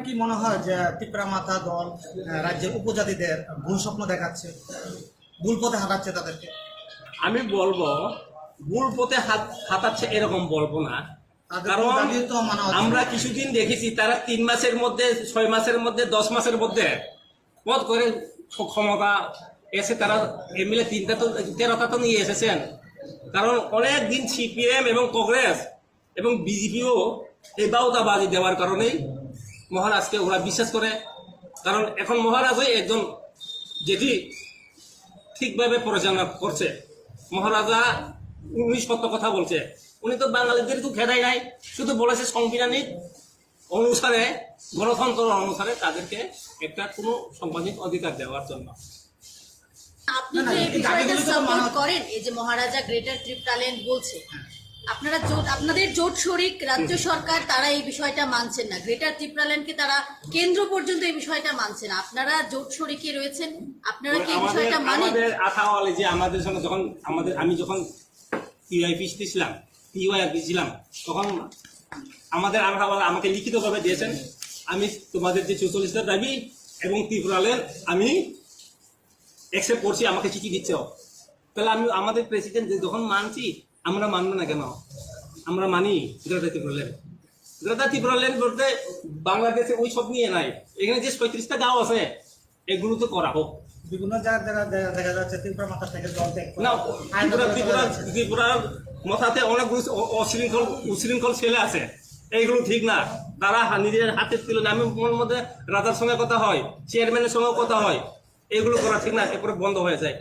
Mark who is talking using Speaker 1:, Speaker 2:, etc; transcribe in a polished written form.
Speaker 1: আপনার কি মনে হয় যে ত্রিপুরা মাতা দল রাজ্যের উপজাতিদের ভুল স্বপ্ন দেখাচ্ছে, ভুল পথে হাঁটাচ্ছে তাদেরকে?
Speaker 2: আমি বলবো ভুল পথে হাতাচ্ছে এরকম বলবো না,
Speaker 1: তাদের
Speaker 2: কারণ
Speaker 1: দাবিও তো মানা হচ্ছে।
Speaker 2: আমরা কিছুদিন দেখেছি তারা 3 মাসের মধ্যে, 6 মাসের মধ্যে, 10 মাসের মধ্যে পদ করে ক্ষমতা এসে তারা এমএলএ 13টা তো নিয়ে এসেছেন। কারণ অনেক দিন সিপিএম এবং কংগ্রেস এবং বিজেপিও এই বাউতাবাজি দেওয়ার কারণেই মহারাজকে ওরা বিশ্বাস করে। কারণ এখন মহারাজই একজন যেটি ঠিকভাবে পরিচালনা করছে। মহারাজা উনি সত্য কথা বলছে, উনি তো বাঙালিদের তো খেদাই নাই, শুধু বলেছে সাংবিধানিক অনুসারে, গণতন্ত্র অনুসারে তাদেরকে একটা কোনো সাংবিধানিক অধিকার দেওয়ার জন্য।
Speaker 3: আপনি
Speaker 1: না,
Speaker 3: যে এই
Speaker 1: এই
Speaker 3: বিষয়টা
Speaker 1: দাবিগুলো তো
Speaker 3: সাপোর্ট
Speaker 1: মানা-
Speaker 3: করেন, এই যে মহারাজা গ্রেটার ট্রিপটাল্যান্ড বলছে, আপনারা আপনাদের জোট শরিক রাজ্য সরকার তারা এই বিষয়টা মানছেন না, গ্রেটার ট্রিপটাল্যান্ডকে তারা কেন্দ্র পর্যন্ত এই বিষয়টা মানছে না, আপনারা জোট শরিকে রয়েছেন, আপনারা কি এই বিষয়টা মানেন?
Speaker 2: আমাদের আশাওয়ালে যে আমাদের সঙ্গে যখন আমি যখন টিওআইপি ছিলাম, তখন আমাদের আশাওয়ালা আমাকে লিখিতভাবে দিয়েছেন, আমি তোমাদের যে 44টা দাবি এবং ত্রিপুরালের আমি অ্যাকসেপ্ট করছি, আমাকে চিঠি দিচ্ছে। তাহলে আমি আমাদের প্রেসিডেন্ট যখন মানছি, আমরা মানবো না কেন? আমরা মানি গ্রেটার ত্রিপুরাল্যান্ড। গ্রেটার ত্রিপুরাল্যান্ড বলতে বাংলাদেশে ওই সব নিয়ে নাই, এখানে যে 35টা গাঁও আছে এগুলো তো করা হোক।
Speaker 1: বিভিন্ন জায়গায় দেখা যাচ্ছে ত্রিপুরা মাতা থেকে দল ত্যাগ করে
Speaker 2: না,
Speaker 1: আইন আদালত চলে যাচ্ছে।
Speaker 2: ত্রিপুরার মাথাতে অনেকগুলো উশৃঙ্খল ছেলে আছে, এইগুলো ঠিক না। তারা নিজের হাতে তুলে আমি মধ্যে রাজার সঙ্গে কথা হয়, চেয়ারম্যানের সঙ্গে কথা হয়, এগুলো করা ঠিক না, এরপরে বন্ধ হয়ে যায়।